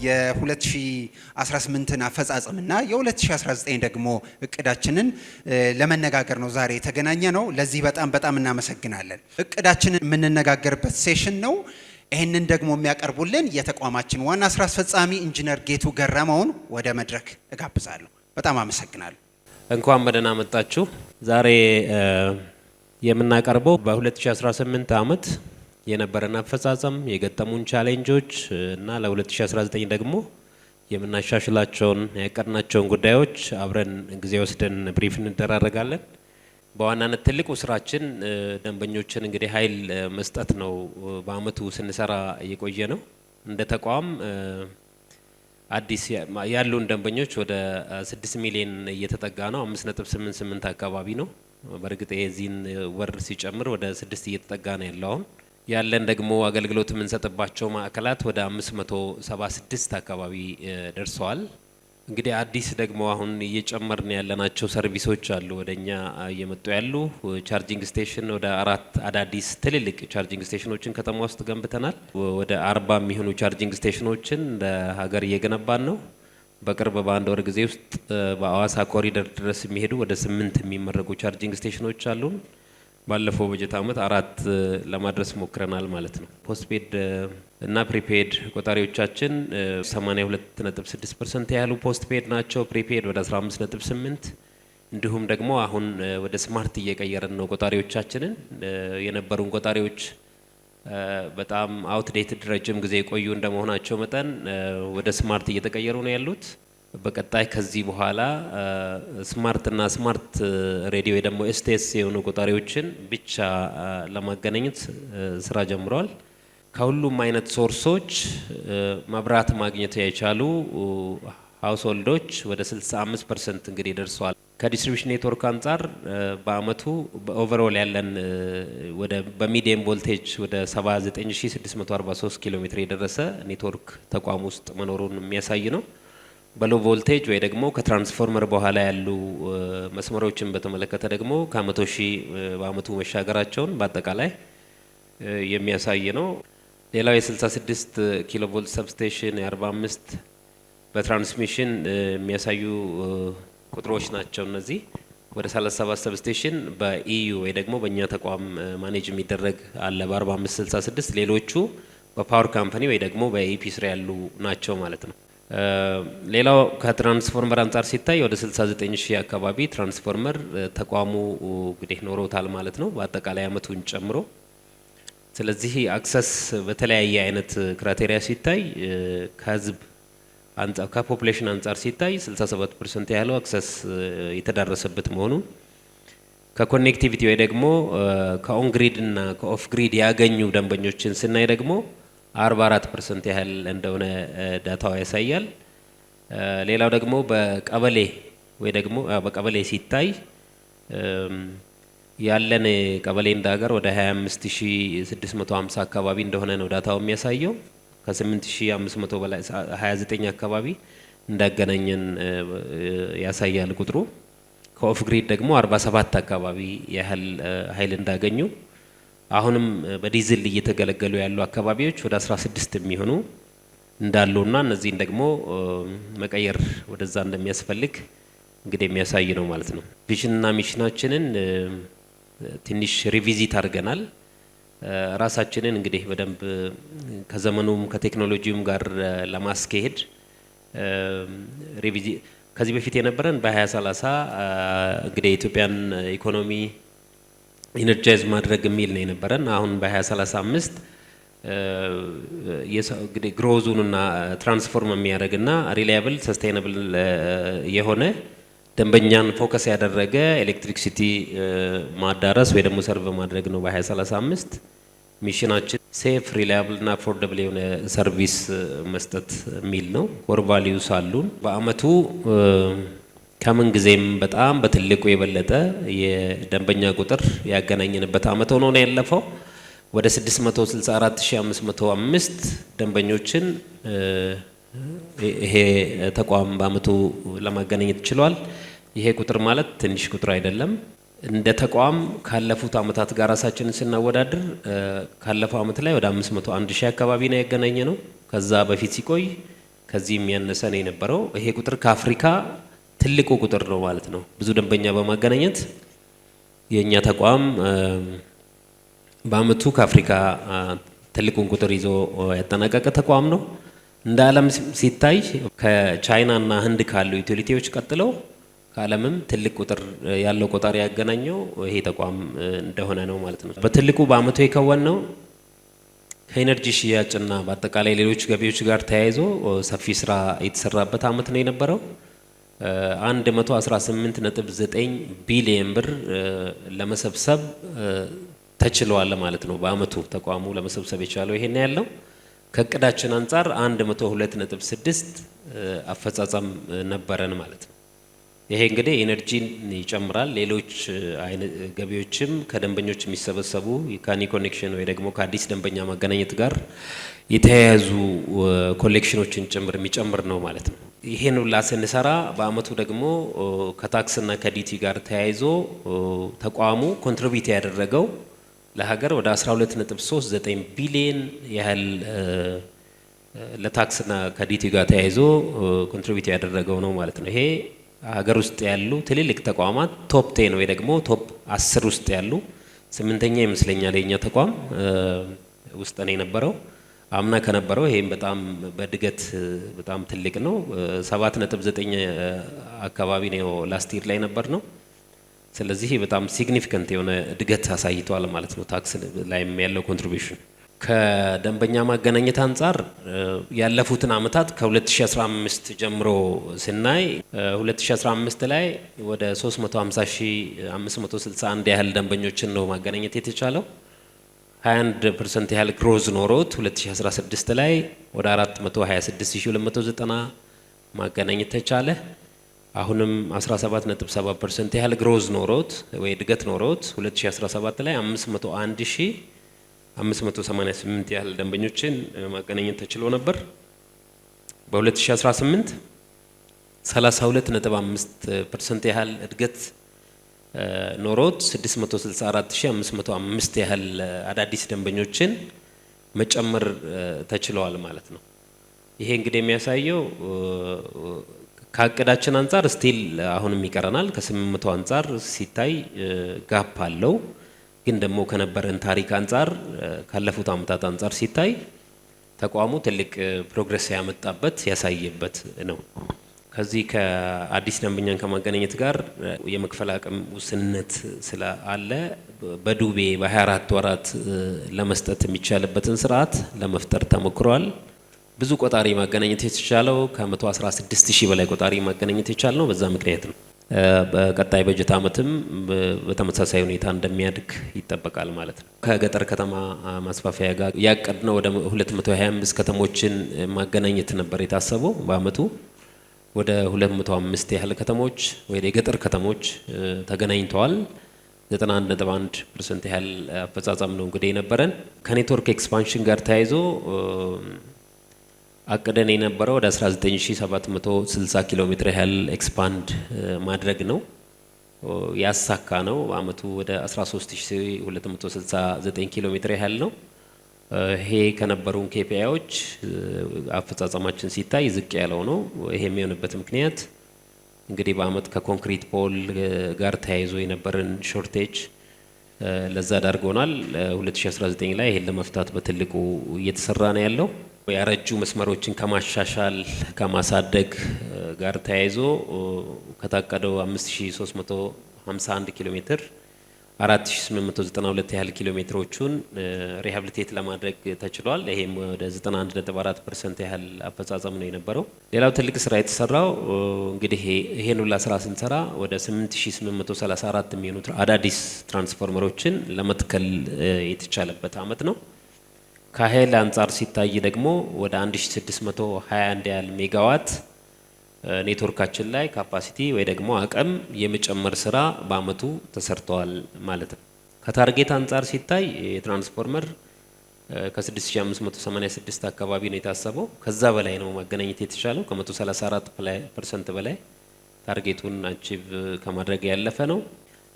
የ2018ን አፈጻጸምና የ2019 ደግሞ እቅዳችንን ለመነጋገር ነው ዛሬ የተገናኘ ነው። ለዚህ በጣም እናመሰግናለን። እቅዳችንን የምንነጋገርበት ሴሽን ነው። ይህንን ደግሞ የሚያቀርቡልን የተቋማችን ዋና ስራ አስፈጻሚ ኢንጂነር ጌቱ ገረመውን ወደ መድረክ እጋብዛለሁ። በጣም አመሰግናለሁ። እንኳን በደህና መጣችሁ። ዛሬ የምናቀርበው በ2018 ዓመት የነበረን አፈጻጸም፣ የገጠሙን ቻሌንጆች እና ለ2019 ደግሞ የምናሻሽላቸውን ያቀድናቸውን ጉዳዮች አብረን ጊዜ ወስደን ብሪፍ እንደራረጋለን። በዋናነት ትልቁ ስራችን ደንበኞችን እንግዲህ ኃይል መስጠት ነው። በአመቱ ስንሰራ እየቆየ ነው። እንደ ተቋም አዲስ ያሉን ደንበኞች ወደ 6 ሚሊዮን እየተጠጋ ነው። 5.88 አካባቢ ነው። በእርግጥ የዚህን ወር ሲጨምር ወደ 6 እየተጠጋ ነው ያለው። አሁን ያለን ደግሞ አገልግሎት የምንሰጥባቸው ማዕከላት ወደ 576 አካባቢ ደርሰዋል። እንግዲህ አዲስ ደግሞ አሁን እየጨመርን ያለናቸው ሰርቪሶች አሉ። ወደኛ እየመጡ ያሉ ቻርጂንግ ስቴሽን ወደ 4 አዳዲስ ትልልቅ ቻርጂንግ ስቴሽኖችን ከተማ ውስጥ ገንብተናል። ወደ 40 የሚሆኑ ቻርጂንግ ስቴሽኖችን እንደ ሀገር እየገነባን ነው። በቅርብ በአንድ ወር ጊዜ ውስጥ በአዋሳ ኮሪደር ድረስ የሚሄዱ ወደ 8 የሚመረቁ ቻርጂንግ ስቴሽኖች አሉ። ባለፈው በጀት ዓመት 4 ለማድረስ ሞክረናል ማለት ነው። ፖስትፔድ እና ፕሪፔድ ቆጣሪዎቻችን 82.6% ያህሉ ፖስትፔድ ናቸው። ፕሪፔድ ወደ 15.8%። እንዲሁም ደግሞ አሁን ወደ ስማርት እየቀየረን ነው ቆጣሪዎቻችንን። የነበሩን ቆጣሪዎች በጣም አውትዴትድ ረጅም ጊዜ የቆዩ እንደመሆናቸው መጠን ወደ ስማርት እየተቀየሩ ነው ያሉት። በቀጣይ ከዚህ በኋላ ስማርት እና ስማርት ሬዲዮ ደግሞ ኤስቲኤስ የሆኑ ቆጣሪዎችን ብቻ ለማገናኘት ስራ ጀምረዋል። ከሁሉም አይነት ሶርሶች መብራት ማግኘት የቻሉ ሃውስሆልዶች ወደ 65% እንግዲህ ደርሰዋል። ከዲስትሪቢዩሽን ኔትወርክ አንጻር በአመቱ በኦቨርኦል ያለን ወደ በሚዲየም ቮልቴጅ ወደ 79643 ኪሎ ሜትር የደረሰ ኔትወርክ ተቋም ውስጥ መኖሩን የሚያሳይ ነው። በሎ ቮልቴጅ ወይ ደግሞ ከትራንስፎርመር በኋላ ያሉ መስመሮችን በተመለከተ ደግሞ ከ100 ሺህ በአመቱ መሻገራቸውን በአጠቃላይ የሚያሳይ ነው። ሌላው የ66 ኪሎ ቮልት ሰብስቴሽን የ45 በትራንስሚሽን የሚያሳዩ ቁጥሮች ናቸው። እነዚህ ወደ 37 ሰብስቴሽን በኢዩ ወይ ደግሞ በእኛ ተቋም ማኔጅ የሚደረግ አለ በ45 66። ሌሎቹ በፓወር ካምፓኒ ወይ ደግሞ በኢፒ ስራ ያሉ ናቸው ማለት ነው። ሌላው ከትራንስፎርመር አንጻር ሲታይ ወደ 69000 አካባቢ ትራንስፎርመር ተቋሙ እንግዲህ ኖሮታል ማለት ነው በአጠቃላይ አመቱን ጨምሮ። ስለዚህ አክሰስ በተለያየ አይነት ክራይቴሪያ ሲታይ ከህዝብ አንጻር ከፖፑሌሽን አንጻር ሲታይ 67% ያለው አክሰስ የተዳረሰበት መሆኑን፣ ከኮኔክቲቪቲ ወይ ደግሞ ከኦን ግሪድ እና ከኦፍ ግሪድ ያገኙ ደንበኞችን ስናይ ደግሞ 44% ያህል እንደሆነ ዳታው ያሳያል። ሌላው ደግሞ በቀበሌ ወይ ደግሞ በቀበሌ ሲታይ ያለን ቀበሌ እንዳገር ወደ 25650 አካባቢ እንደሆነ ነው ዳታው የሚያሳየው። ከ8500 በላይ 29 አካባቢ እንዳገናኘን ያሳያል ቁጥሩ። ከኦፍ ግሪድ ደግሞ 47 አካባቢ ያህል ኃይል እንዳገኙ፣ አሁንም በዲዝል እየተገለገሉ ያሉ አካባቢዎች ወደ 16 የሚሆኑ እንዳሉና እነዚህን ደግሞ መቀየር ወደዛ እንደሚያስፈልግ እንግዲህ የሚያሳይ ነው ማለት ነው። ቪዥንና ሚሽናችንን ትንሽ ሪቪዚት አድርገናል። ራሳችንን እንግዲህ በደንብ ከዘመኑም ከቴክኖሎጂውም ጋር ለማስኬድ ከዚህ በፊት የነበረን በ2030 እንግዲህ የኢትዮጵያን ኢኮኖሚ ኢነርጃይዝ ማድረግ የሚል ነው የነበረን። አሁን በ2035 እንግዲህ ግሮዙንና ትራንስፎርም የሚያደርግና ሪላያብል ሰስቴይነብል የሆነ ደንበኛን ፎከስ ያደረገ ኤሌክትሪክሲቲ ማዳረስ ወይ ደግሞ ሰርቭ ማድረግ ነው በ2035። ሚሽናችን ሴፍ ሪላያብል እና አፎርደብል የሆነ ሰርቪስ መስጠት የሚል ነው። ኮር ቫልዩስ አሉን። በአመቱ ከምን ጊዜም በጣም በትልቁ የበለጠ የደንበኛ ቁጥር ያገናኘንበት አመት ሆኖ ነው ያለፈው። ወደ 664505 ደንበኞችን ይሄ ተቋም በአመቱ ለማገናኘት ችሏል። ይሄ ቁጥር ማለት ትንሽ ቁጥር አይደለም። እንደ ተቋም ካለፉት አመታት ጋር ራሳችንን ስናወዳድር ካለፈው አመት ላይ ወደ 501000 አካባቢ ነው ያገናኘ ነው። ከዛ በፊት ሲቆይ ከዚህም ያነሰ ነው የነበረው። ይሄ ቁጥር ከአፍሪካ ትልቁ ቁጥር ነው ማለት ነው። ብዙ ደንበኛ በማገናኘት የኛ ተቋም በአመቱ ከአፍሪካ ትልቁን ቁጥር ይዞ ያጠናቀቀ ተቋም ነው። እንደ ዓለም ሲታይ ከቻይና እና ህንድ ካሉ ዩቲሊቲዎች ቀጥለው ከዓለምም ትልቅ ቁጥር ያለው ቆጣሪ ያገናኘው ይሄ ተቋም እንደሆነ ነው ማለት ነው። በትልቁ በአመቱ የከወነው ከኢነርጂ ሽያጭና በአጠቃላይ ሌሎች ገቢዎች ጋር ተያይዞ ሰፊ ስራ የተሰራበት አመት ነው የነበረው። 118.9 ቢሊዮን ብር ለመሰብሰብ ተችሏል ማለት ነው። በአመቱ ተቋሙ ለመሰብሰብ የቻለው ይሄን ያለው ከእቅዳችን አንጻር 102.6 አፈጻጸም ነበረን ማለት ነው። ይሄ እንግዲህ ኢነርጂን ይጨምራል። ሌሎች ገቢዎችም ከደንበኞች የሚሰበሰቡ የካኒ ኮኔክሽን ወይ ደግሞ ከአዲስ ደንበኛ ማገናኘት ጋር የተያያዙ ኮሌክሽኖችን ጭምር የሚጨምር ነው ማለት ነው። ይሄን ሁላ ስንሰራ በአመቱ ደግሞ ከታክስና ከዲቲ ጋር ተያይዞ ተቋሙ ኮንትሪቢዩት ያደረገው ለሀገር ወደ 12.39 ቢሊዮን ያህል ለታክስና ከዲቲ ጋር ተያይዞ ኮንትሪቢዩት ያደረገው ነው ማለት ነው። ይሄ ሀገር ውስጥ ያሉ ትልልቅ ተቋማት ቶፕ 10 ወይ ደግሞ ቶፕ 10 ውስጥ ያሉ 8ኛ ይመስለኛል የኛ ተቋም ውስጥ ነው የነበረው። አምና ከነበረው ይሄም በጣም በእድገት በጣም ትልቅ ነው። 7.9 አካባቢ ነው ላስት ይር ላይ ነበር ነው። ስለዚህ በጣም ሲግኒፊካንት የሆነ እድገት አሳይቷል ማለት ነው። ታክስ ላይም ያለው ኮንትሪቢዩሽን ከደንበኛ ማገናኘት አንጻር ያለፉትን አመታት ከ2015 ጀምሮ ስናይ 2015 ላይ ወደ 350561 ያህል ደንበኞችን ነው ማገናኘት የተቻለው። 21% ያህል ግሮዝ ኖሮት 2016 ላይ ወደ 426290 ማገናኘት ተቻለ። አሁንም 17.7% ያህል ግሮዝ ኖሮት ወይ እድገት ኖሮት 2017 ላይ 501588 ያህል ደንበኞችን ማገናኘት ተችሎ ነበር። በ2018 32.5% ያህል እድገት ኖሮት 664505 ያህል አዳዲስ ደንበኞችን መጨመር ተችሏል ማለት ነው። ይሄ እንግዲህ የሚያሳየው ከአቅዳችን አንጻር ስቲል አሁንም ይቀረናል። ከ800 አንጻር ሲታይ ጋፕ አለው። ግን ደግሞ ከነበረን ታሪክ አንጻር ካለፉት አመታት አንጻር ሲታይ ተቋሙ ትልቅ ፕሮግሬስ ያመጣበት ያሳየበት ነው። ከዚህ ከአዲስ ደንበኛን ከማገናኘት ጋር የመክፈል አቅም ውስንነት ስላለ በዱቤ በ24 ወራት ለመስጠት የሚቻልበትን ስርዓት ለመፍጠር ተሞክሯል። ብዙ ቆጣሪ ማገናኘት የተቻለው ከ116000 በላይ ቆጣሪ ማገናኘት የቻልነው በዛ ምክንያት ነው። በቀጣይ በጀት አመትም በተመሳሳይ ሁኔታ እንደሚያድግ ይጠበቃል ማለት ነው። ከገጠር ከተማ ማስፋፊያ ጋር ያቀድነው ወደ 225 ከተሞችን ማገናኘት ነበር የታሰበው። በአመቱ ወደ 205 ያህል ከተሞች ወይ የገጠር ከተሞች ተገናኝተዋል። 91.1% ያህል አፈጻጸም ነው እንግዲህ የነበረን። ከኔትወርክ ኤክስፓንሽን ጋር ተያይዞ አቅደን የነበረው ወደ 19760 ኪሎ ሜትር ያህል ኤክስፓንድ ማድረግ ነው። ያሳካ ነው። በአመቱ ወደ 13269 ኪሎ ሜትር ያህል ነው። ይሄ ከነበሩን ኬፒአይዎች አፈጻጸማችን ሲታይ ዝቅ ያለው ነው። ይሄ የሚሆንበት ምክንያት እንግዲህ በአመት ከኮንክሪት ፖል ጋር ተያይዞ የነበረን ሾርቴጅ ለዛ ዳርጎናል። 2019 ላይ ይሄን ለመፍታት በትልቁ እየተሰራ ነው ያለው። ያረጁ መስመሮችን ከማሻሻል ከማሳደግ ጋር ተያይዞ ከታቀደው 5351 ኪሎ ሜትር 4892 ያህል ኪሎ ሜትሮቹን ሪሃብሊቴት ለማድረግ ተችሏል። ይሄም ወደ 91.4% ያህል አፈጻጸም ነው የነበረው። ሌላው ትልቅ ስራ የተሰራው እንግዲህ ይሄን ሁላ ስራ ስንሰራ ወደ 8834 የሚሆኑ አዳዲስ ትራንስፎርመሮችን ለመትከል የተቻለበት አመት ነው። ከኃይል አንጻር ሲታይ ደግሞ ወደ 1621 ያህል ሜጋዋት ኔትወርካችን ላይ ካፓሲቲ ወይ ደግሞ አቅም የመጨመር ስራ በአመቱ ተሰርተዋል ማለት ነው። ከታርጌት አንጻር ሲታይ የትራንስፎርመር ከ6586 አካባቢ ነው የታሰበው። ከዛ በላይ ነው ማገናኘት የተቻለው። ከ134% በላይ ታርጌቱን አቺቭ ከማድረግ ያለፈ ነው።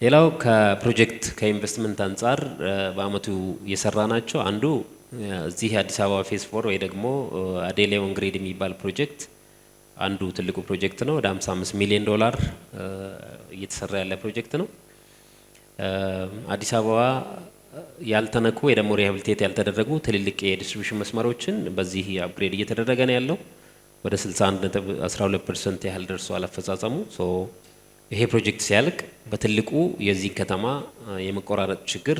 ሌላው ከፕሮጀክት ከኢንቨስትመንት አንጻር በአመቱ የሰራ ናቸው። አንዱ እዚህ አዲስ አበባ ፌስ 4 ወይ ደግሞ አዴሌ ኦንግሪድ የሚባል ፕሮጀክት አንዱ ትልቁ ፕሮጀክት ነው። ወደ 55 ሚሊዮን ዶላር እየተሰራ ያለ ፕሮጀክት ነው። አዲስ አበባ ያልተነኩ ወይ ደግሞ ሪሃቢሊቴት ያልተደረጉ ትልልቅ የዲስትሪቢዩሽን መስመሮችን በዚህ አፕግሬድ እየተደረገ ነው ያለው። ወደ 61.12% ያህል ደርሷል አፈጻጸሙ። ይሄ ፕሮጀክት ሲያልቅ በትልቁ የዚህ ከተማ የመቆራረጥ ችግር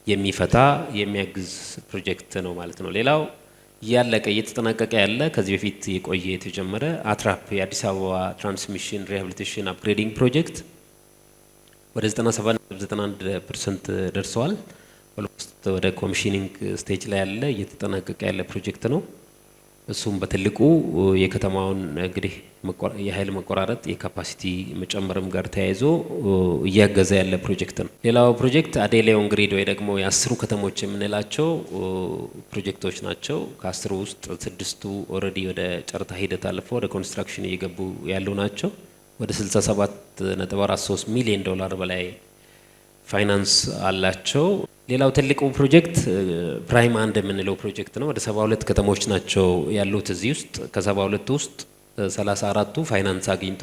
የሚፈታ የሚያግዝ ፕሮጀክት ነው ማለት ነው። ሌላው ያለቀ እየተጠናቀቀ ያለ ከዚህ በፊት የቆየ የተጀመረ አትራፕ የአዲስ አበባ ትራንስሚሽን ሪሃቢሊቴሽን አፕግሬዲንግ ፕሮጀክት ወደ 97.91% ደርሰዋል። ኦልሞስት ወደ ኮሚሽኒንግ ስቴጅ ላይ ያለ እየተጠናቀቀ ያለ ፕሮጀክት ነው። እሱም በትልቁ የከተማውን እንግዲህ የኃይል መቆራረጥ የካፓሲቲ መጨመርም ጋር ተያይዞ እያገዘ ያለ ፕሮጀክት ነው። ሌላው ፕሮጀክት አዴሌ ኦንግሪድ ወይ ደግሞ የአስሩ ከተሞች የምንላቸው ፕሮጀክቶች ናቸው። ከአስሩ ውስጥ 6ቱ ኦልሬዲ ወደ ጨረታ ሂደት አልፈው ወደ ኮንስትራክሽን እየገቡ ያሉ ናቸው። ወደ 67.43 ሚሊዮን ዶላር በላይ ፋይናንስ አላቸው። ሌላው ትልቁ ፕሮጀክት ፕራይም አንድ የምንለው ፕሮጀክት ነው። ወደ 72 ከተሞች ናቸው ያሉት እዚህ ውስጥ። ከ72 ውስጥ 34ቱ ፋይናንስ አግኝቶ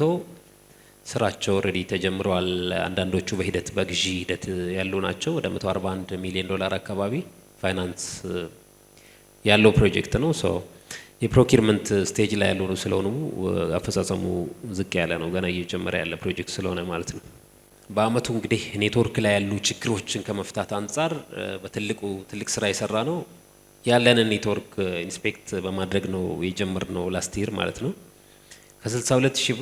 ስራቸው ኦልሬዲ ተጀምረዋል። አንዳንዶቹ በሂደት በግዢ ሂደት ያሉ ናቸው። ወደ 141 ሚሊዮን ዶላር አካባቢ ፋይናንስ ያለው ፕሮጀክት ነው። የፕሮኪርመንት ስቴጅ ላይ ያሉ ስለሆኑ አፈጻጸሙ ዝቅ ያለ ነው። ገና እየጀመረ ያለ ፕሮጀክት ስለሆነ ማለት ነው። በአመቱ እንግዲህ ኔትወርክ ላይ ያሉ ችግሮችን ከመፍታት አንጻር ትልቅ ስራ የሰራ ነው። ያለንን ኔትወርክ ኢንስፔክት በማድረግ ነው የጀመርነው ላስት ይር ማለት ነው። ከ62000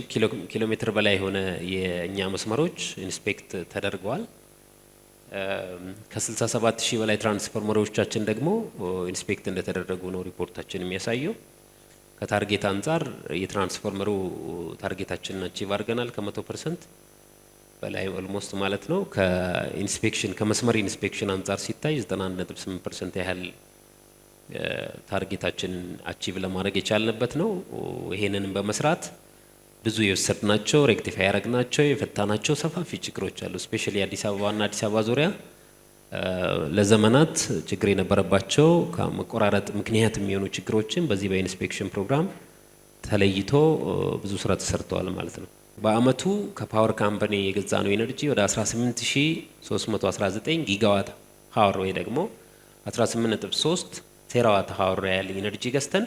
ኪሎ ሜትር በላይ የሆነ የእኛ መስመሮች ኢንስፔክት ተደርገዋል። ከ67000 በላይ ትራንስፎርመሮቻችን ደግሞ ኢንስፔክት እንደተደረጉ ነው ሪፖርታችን የሚያሳየው። ከታርጌት አንጻር የትራንስፎርመሩ ታርጌታችንን አቺቭ አድርገናል ከ100% በላይ ኦልሞስት ማለት ነው። ከኢንስፔክሽን ከመስመር ኢንስፔክሽን አንጻር ሲታይ 91.8% ያህል ታርጌታችንን አቺቭ ለማድረግ የቻልንበት ነው። ይሄንንም በመስራት ብዙ የወሰድናቸው ሬክቲፋይ ያደረግናቸው የፈታናቸው ሰፋፊ ችግሮች አሉ። ስፔሻሊ አዲስ አበባና አዲስ አበባ ዙሪያ ለዘመናት ችግር የነበረባቸው ከመቆራረጥ ምክንያት የሚሆኑ ችግሮችን በዚህ በኢንስፔክሽን ፕሮግራም ተለይቶ ብዙ ስራ ተሰርተዋል ማለት ነው። በአመቱ ከፓወር ካምፓኒ የገዛነው ኤነርጂ ወደ 18319 ጊጋዋት ሀወር ወይ ደግሞ 18.3 ቴራዋት ሀወር ያህል ኤነርጂ ገዝተን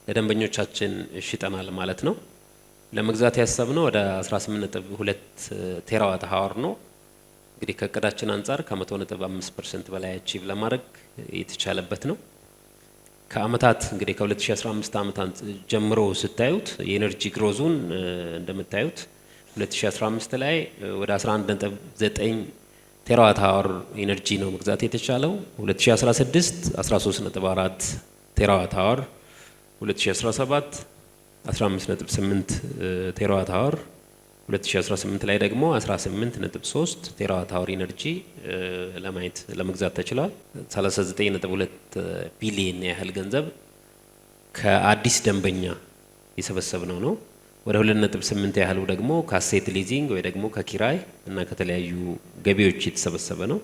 ለደንበኞቻችን ሽጠናል ማለት ነው። ለመግዛት ያሰብነው ወደ 18.2 ቴራዋት ሀወር ነው። እንግዲህ ከእቅዳችን አንጻር ከ100.5% በላይ አቺቭ ለማድረግ የተቻለበት ነው። ከአመታት እንግዲህ ከ2015 ዓመት ጀምሮ ስታዩት የኤነርጂ ግሮዙን እንደምታዩት 2015 ላይ ወደ 11.9 ቴራዋት ሀወር ኤነርጂ ነው መግዛት የተቻለው። 2016 13.4 ቴራዋት ሀወር፣ 2017 15.8 ቴራዋት ሀወር፣ 2018 ላይ ደግሞ 18.3 ቴራዋት ሀወር ኤነርጂ ለመግዛት ተችሏል። 39.2 ቢሊዮን ያህል ገንዘብ ከአዲስ ደንበኛ የሰበሰብነው ነው። ወደ 2.8 ያህሉ ደግሞ ከአሴት ሊዚንግ ወይ ደግሞ ከኪራይ እና ከተለያዩ ገቢዎች የተሰበሰበ ነው።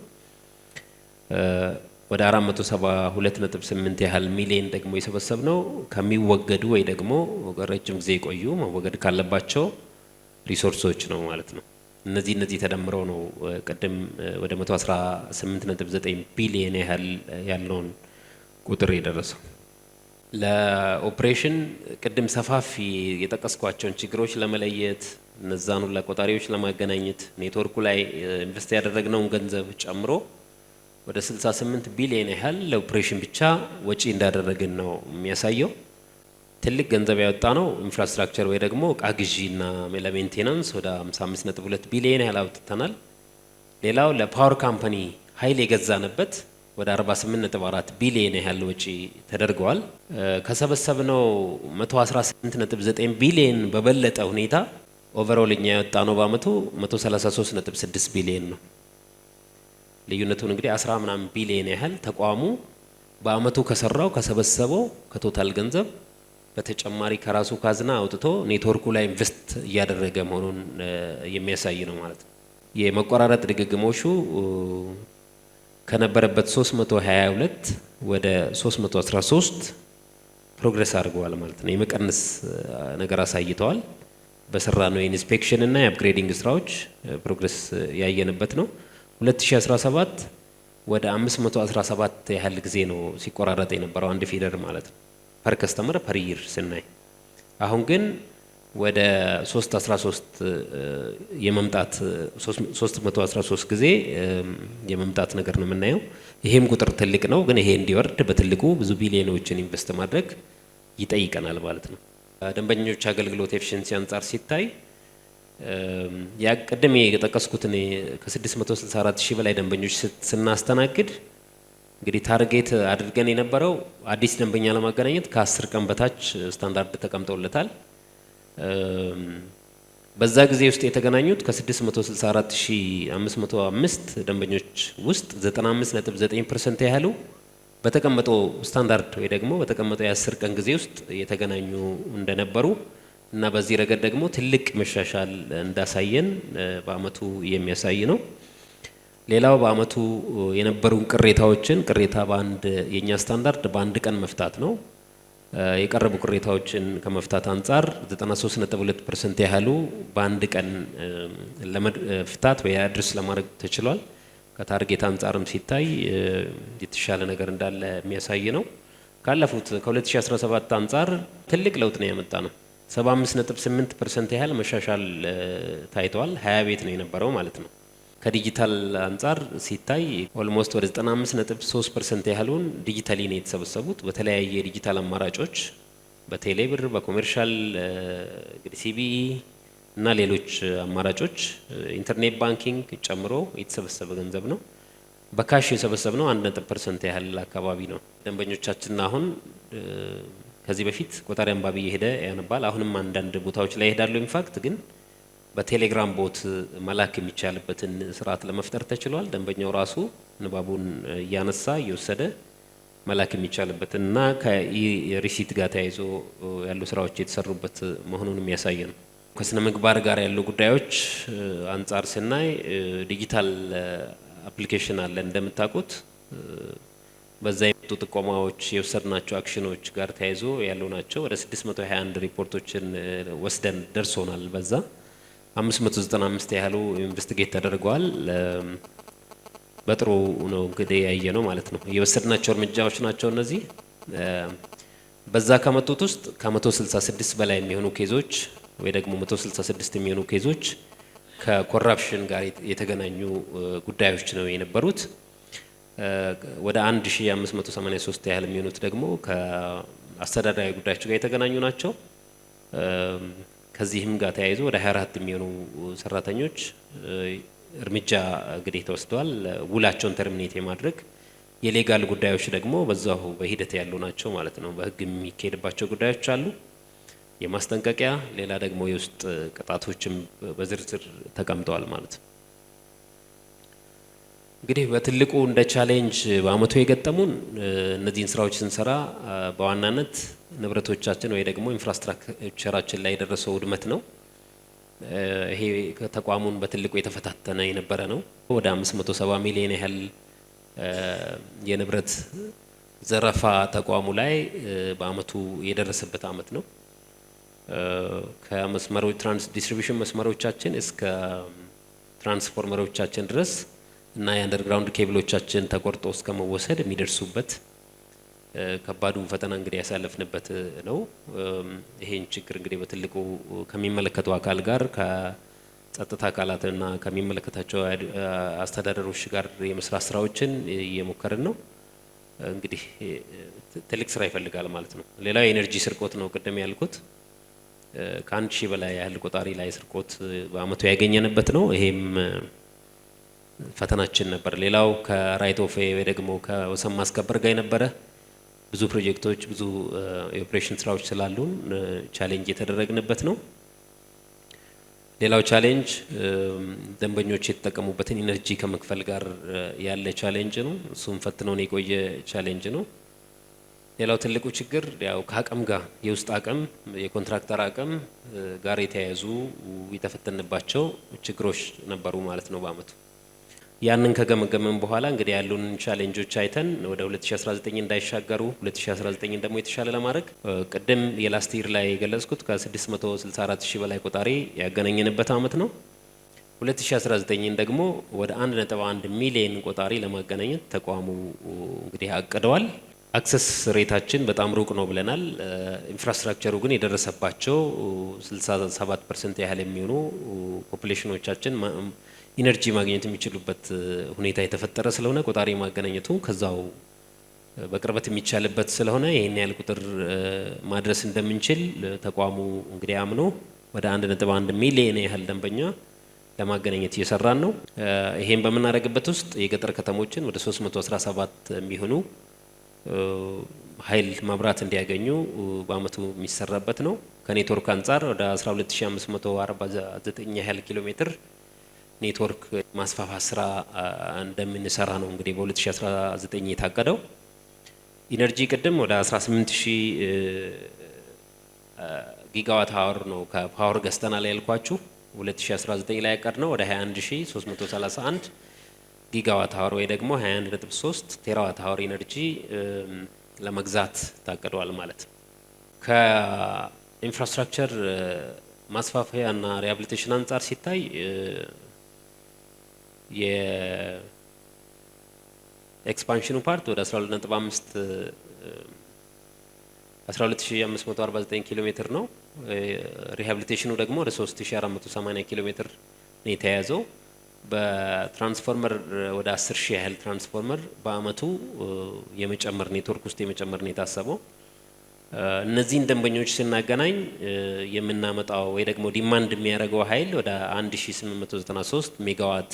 ወደ 472.8 ያህል ሚሊዮን ደግሞ የሰበሰብነው ከሚወገዱ ወይ ደግሞ ረጅም ጊዜ የቆዩ መወገድ ካለባቸው ሪሶርሶች ነው ማለት ነው። እነዚህ ተደምረው ነው ቅድም ወደ 118.9 ቢሊዮን ያህል ያለውን ቁጥር የደረሰው። ለኦፕሬሽን ቅድም ሰፋፊ የጠቀስኳቸውን ችግሮች ለመለየት እነዛን ሁላ ቆጣሪዎች ለማገናኘት ኔትወርኩ ላይ ኢንቨስት ያደረግነውን ገንዘብ ጨምሮ ወደ 68 ቢሊዮን ያህል ለኦፕሬሽን ብቻ ወጪ እንዳደረግን ነው የሚያሳየው። ትልቅ ገንዘብ ያወጣ ነው ኢንፍራስትራክቸር ወይ ደግሞ እቃ ግዢና ለሜንቴናንስ ወደ 55.2 ቢሊዮን ያህል አውጥተናል። ሌላው ለፓወር ካምፓኒ ኃይል የገዛንበት ወደ 48.4 ቢሊዮን ያህል ወጪ ተደርገዋል። ከሰበሰብነው 118.9 ቢሊዮን በበለጠ ሁኔታ ኦቨርኦል እኛ ያወጣ ነው በአመቱ 133.6 ቢሊዮን ነው። ልዩነቱን እንግዲህ 10 ምናምን ቢሊዮን ያህል ተቋሙ በአመቱ ከሰራው ከሰበሰበው ከቶታል ገንዘብ በተጨማሪ ከራሱ ካዝና አውጥቶ ኔትወርኩ ላይ ኢንቨስት እያደረገ መሆኑን የሚያሳይ ነው ማለት ነው። የመቆራረጥ ድግግሞሹ ከነበረበት 322 ወደ 313 ፕሮግረስ አድርገዋል ማለት ነው። የመቀነስ ነገር አሳይተዋል። በሰራ ነው የኢንስፔክሽን እና የአፕግሬዲንግ ስራዎች ፕሮግረስ ያየንበት ነው። 2017 ወደ 517 ያህል ጊዜ ነው ሲቆራረጥ የነበረው አንድ ፊደር ማለት ነው ፐር ከስተመር ፐር ይር ስናይ። አሁን ግን ወደ 313 የመምጣት 313 ጊዜ የመምጣት ነገር ነው የምናየው። ይሄም ቁጥር ትልቅ ነው፣ ግን ይሄ እንዲወርድ በትልቁ ብዙ ቢሊዮኖችን ኢንቨስት ማድረግ ይጠይቀናል ማለት ነው። ደንበኞች አገልግሎት ኤፊሽንሲ አንጻር ሲታይ ያቀደም የጠቀስኩትን ከ664 ሺህ በላይ ደንበኞች ስናስተናግድ እንግዲህ ታርጌት አድርገን የነበረው አዲስ ደንበኛ ለማገናኘት ከ10 ቀን በታች ስታንዳርድ ተቀምጦለታል። በዛ ጊዜ ውስጥ የተገናኙት ከ664505 ደንበኞች ውስጥ 95.9% ያህሉ በተቀመጠው ስታንዳርድ ወይ ደግሞ በተቀመጠው የ10 ቀን ጊዜ ውስጥ የተገናኙ እንደነበሩ እና በዚህ ረገድ ደግሞ ትልቅ መሻሻል እንዳሳየን በአመቱ የሚያሳይ ነው። ሌላው በአመቱ የነበሩን ቅሬታ በአንድ የኛ ስታንዳርድ በአንድ ቀን መፍታት ነው። የቀረቡ ቅሬታዎችን ከመፍታት አንጻር 93.2% ያህሉ በአንድ ቀን ለመፍታት ወይ አድርስ ለማድረግ ተችሏል። ከታርጌት አንጻርም ሲታይ የተሻለ ነገር እንዳለ የሚያሳይ ነው። ካለፉት ከ2017 አንጻር ትልቅ ለውጥ ነው ያመጣ ነው። 75.8% ያህል መሻሻል ታይቷል። 20 ቤት ነው የነበረው ማለት ነው። ከዲጂታል አንጻር ሲታይ ኦልሞስት ወደ 95.3% ያህሉን ዲጂታሊ ነው የተሰበሰቡት በተለያየ ዲጂታል አማራጮች በቴሌብር፣ በኮሜርሻል እንግዲህ ሲቢኢ እና ሌሎች አማራጮች ኢንተርኔት ባንኪንግ ጨምሮ የተሰበሰበ ገንዘብ ነው። በካሽ የሰበሰብነው 1% ያህል አካባቢ ነው። ደንበኞቻችን አሁን ከዚህ በፊት ቆጣሪ አንባቢ ሄደ ያነባል። አሁንም አንዳንድ ቦታዎች ላይ ይሄዳሉ። ኢንፋክት ግን በቴሌግራም ቦት መላክ የሚቻልበትን ስርዓት ለመፍጠር ተችሏል። ደንበኛው ራሱ ንባቡን እያነሳ እየወሰደ መላክ የሚቻልበትን እና ከሪሲት ጋር ተያይዞ ያሉ ስራዎች የተሰሩበት መሆኑን የሚያሳይ ነው። ከስነ ምግባር ጋር ያሉ ጉዳዮች አንጻር ስናይ ዲጂታል አፕሊኬሽን አለ እንደምታውቁት። በዛ የመጡ ጥቆማዎች የወሰድናቸው አክሽኖች ጋር ተያይዞ ያሉ ናቸው። ወደ 621 ሪፖርቶችን ወስደን ደርሶናል። በዛ 595 ያህሉ ኢንቨስቲጌት ተደርገዋል። በጥሩ ነው እንግዲህ ያየ ነው ማለት ነው። የወሰድናቸው እርምጃዎች ናቸው እነዚህ። በዛ ከመጡት ውስጥ ከ166 በላይ የሚሆኑ ኬዞች ወይ ደግሞ 166 የሚሆኑ ኬዞች ከኮራፕሽን ጋር የተገናኙ ጉዳዮች ነው የነበሩት። ወደ 1583 ያህል የሚሆኑት ደግሞ ከአስተዳደራዊ ጉዳዮች ጋር የተገናኙ ናቸው። ከዚህም ጋር ተያይዞ ወደ 24 የሚሆኑ ሰራተኞች እርምጃ እንግዲህ ተወስደዋል። ውላቸውን ተርሚኔት የማድረግ የሌጋል ጉዳዮች ደግሞ በዛው በሂደት ያሉ ናቸው ማለት ነው። በህግ የሚካሄድባቸው ጉዳዮች አሉ። የማስጠንቀቂያ ሌላ ደግሞ የውስጥ ቅጣቶችም በዝርዝር ተቀምጠዋል ማለት ነው። እንግዲህ በትልቁ እንደ ቻሌንጅ በአመቱ የገጠሙን እነዚህን ስራዎች ስንሰራ በዋናነት ንብረቶቻችን ወይ ደግሞ ኢንፍራስትራክቸራችን ላይ የደረሰው ውድመት ነው። ይሄ ተቋሙን በትልቁ የተፈታተነ የነበረ ነው። ወደ 570 ሚሊዮን ያህል የንብረት ዘረፋ ተቋሙ ላይ በአመቱ የደረሰበት አመት ነው። ከመስመሮች ዲስትሪቢዩሽን መስመሮቻችን እስከ ትራንስፎርመሮቻችን ድረስ እና የአንደርግራውንድ ኬብሎቻችን ተቆርጦ እስከ መወሰድ የሚደርሱበት ከባዱ ፈተና እንግዲህ ያሳለፍንበት ነው። ይሄን ችግር እንግዲህ በትልቁ ከሚመለከተው አካል ጋር ከጸጥታ አካላትና ከሚመለከታቸው አስተዳደሮች ጋር የመስራት ስራዎችን እየሞከርን ነው። እንግዲህ ትልቅ ስራ ይፈልጋል ማለት ነው። ሌላው የኤነርጂ ስርቆት ነው። ቅድም ያልኩት ከ1000 በላይ ያህል ቆጣሪ ላይ ስርቆት በአመቱ ያገኘንበት ነው። ይሄም ፈተናችን ነበር። ሌላው ከራይት ኦፍ ዌይ ወይ ደግሞ ከወሰን ማስከበር ጋር የነበረ ብዙ ፕሮጀክቶች ብዙ የኦፕሬሽን ስራዎች ስላሉን ቻሌንጅ የተደረግንበት ነው። ሌላው ቻሌንጅ ደንበኞች የተጠቀሙበትን ኢነርጂ ከመክፈል ጋር ያለ ቻሌንጅ ነው። እሱም ፈትነውን የቆየ ቻሌንጅ ነው። ሌላው ትልቁ ችግር ያው ከአቅም ጋር የውስጥ አቅም የኮንትራክተር አቅም ጋር የተያያዙ የተፈተንባቸው ችግሮች ነበሩ ማለት ነው በአመቱ። ያንን ከገመገመን በኋላ እንግዲህ ያሉን ቻሌንጆች አይተን ወደ 2019 እንዳይሻገሩ 2019 ደግሞ የተሻለ ለማድረግ ቅድም የላስት ይር ላይ የገለጽኩት ከ664 ሺህ በላይ ቆጣሪ ያገናኘንበት አመት ነው። 2019 ደግሞ ወደ 1.1 ሚሊዮን ቆጣሪ ለማገናኘት ተቋሙ እንግዲህ አቅደዋል። አክሰስ ሬታችን በጣም ሩቅ ነው ብለናል። ኢንፍራስትራክቸሩ ግን የደረሰባቸው 67% ያህል የሚሆኑ ፖፑሌሽኖቻችን ኢነርጂ ማግኘት የሚችሉበት ሁኔታ የተፈጠረ ስለሆነ ቆጣሪ ማገናኘቱ ከዛው በቅርበት የሚቻልበት ስለሆነ ይሄን ያህል ቁጥር ማድረስ እንደምንችል ተቋሙ እንግዲህ አምኖ ወደ 1.1 ሚሊዮን ያህል ደንበኛ ለማገናኘት እየሰራን ነው። ይሄን በምናደርግበት ውስጥ የገጠር ከተሞችን ወደ 317 የሚሆኑ ኃይል መብራት እንዲያገኙ በአመቱ የሚሰራበት ነው። ከኔትወርክ አንጻር ወደ 12549 ያህል ኪሎ ሜትር ኔትወርክ ማስፋፋት ስራ እንደምንሰራ ነው እንግዲህ በ2019 የታቀደው። ኢነርጂ ቅድም ወደ 18000 ጊጋዋት አወር ነው ከፓወር ገዝተናል ያልኳችሁ። 2019 ላይ ያቀድነው ወደ 21331 ጊጋዋት አወር ወይ ደግሞ 21.3 ቴራዋት አወር ኢነርጂ ለመግዛት ታቅዷል ማለት ነው። ከኢንፍራስትራክቸር ማስፋፋያ እና ሪሃቢሊቴሽን አንጻር ሲታይ የኤክስፓንሽኑ ፓርት ወደ 12549 ኪሎ ሜትር ነው። ሪሃቢሊቴሽኑ ደግሞ ወደ 3480 ኪሎ ሜትር ነው የተያዘው። በትራንስፎርመር ወደ 10000 ያህል ትራንስፎርመር በአመቱ የመጨመር ኔትወርክ ውስጥ የመጨመር ነው የታሰበው። እነዚህን ደንበኞች ስናገናኝ የምናመጣው ወይ ደግሞ ዲማንድ የሚያደርገው ኃይል ወደ 1893 ሜጋዋት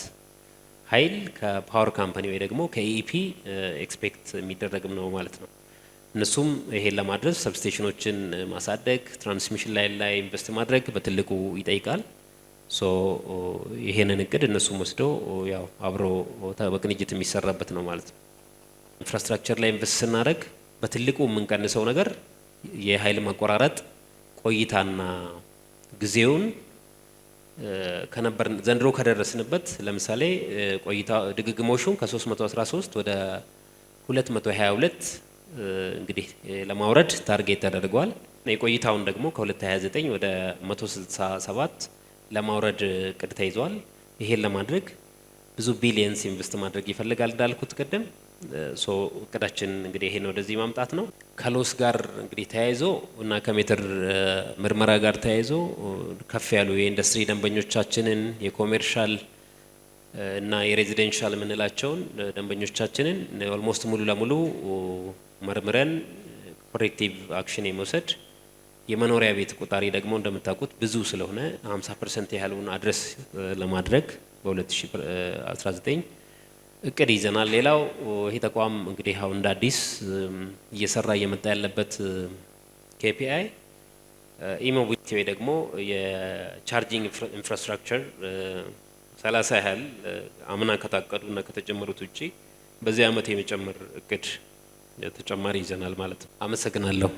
ኃይል ከፓወር ካምፓኒ ወይ ደግሞ ከኢፒ ኤክስፔክት የሚደረግም ነው ማለት ነው። እነሱም ይሄን ለማድረስ ሰብስቴሽኖችን ማሳደግ፣ ትራንስሚሽን ላይን ላይ ኢንቨስት ማድረግ በትልቁ ይጠይቃል። ሶ ይሄንን እቅድ እነሱም ወስደው ያው አብሮ በቅንጅት የሚሰራበት ነው ማለት ነው። ኢንፍራስትራክቸር ላይ ኢንቨስት ስናደርግ በትልቁ የምንቀንሰው ነገር የኃይል መቆራረጥ ቆይታና ጊዜውን ከነበር ዘንድሮ ከደረስንበት ለምሳሌ ቆይታ ድግግሞሹን ከ313 ወደ 222 እንግዲህ ለማውረድ ታርጌት ተደርጓል። የቆይታውን ደግሞ ከ229 ወደ 167 ለማውረድ እቅድ ተይዟል። ይሄን ለማድረግ ብዙ ቢሊየንስ ኢንቨስት ማድረግ ይፈልጋል እንዳልኩት ቅድም። ሶ እቅዳችን እንግዲህ ይሄን ወደዚህ ማምጣት ነው። ከሎስ ጋር እንግዲህ ተያይዞ እና ከሜትር ምርመራ ጋር ተያይዞ ከፍ ያሉ የኢንዱስትሪ ደንበኞቻችንን የኮሜርሻል እና የሬዚደንሻል የምንላቸውን ደንበኞቻችንን ኦልሞስት ሙሉ ለሙሉ መርምረን ኮሬክቲቭ አክሽን የመውሰድ የመኖሪያ ቤት ቆጣሪ ደግሞ እንደምታውቁት ብዙ ስለሆነ 50% ያህሉን አድረስ ለማድረግ በ2019 እቅድ ይዘናል። ሌላው ይሄ ተቋም እንግዲህ አሁን እንደ አዲስ እየሰራ እየመጣ ያለበት ኬፒአይ ኢሞቢሊቲ ወይ ደግሞ የቻርጂንግ ኢንፍራስትራክቸር 30 ያህል አምና ከታቀዱ እና ከተጀመሩት ውጪ በዚህ አመት የመጨመር እቅድ ተጨማሪ ይዘናል ማለት ነው። አመሰግናለሁ።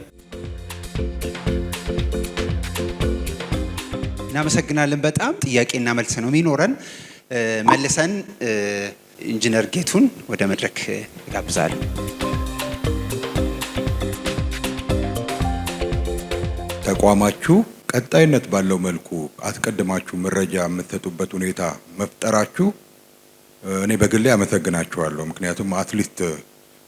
እናመሰግናለን። በጣም ጥያቄና መልስ ነው የሚኖረን። መልሰን ኢንጂነር ጌቱን ወደ መድረክ ጋብዛለሁ። ተቋማችሁ ቀጣይነት ባለው መልኩ አስቀድማችሁ መረጃ የምትሰጡበት ሁኔታ መፍጠራችሁ እኔ በግሌ አመሰግናችኋለሁ። ምክንያቱም አትሊስት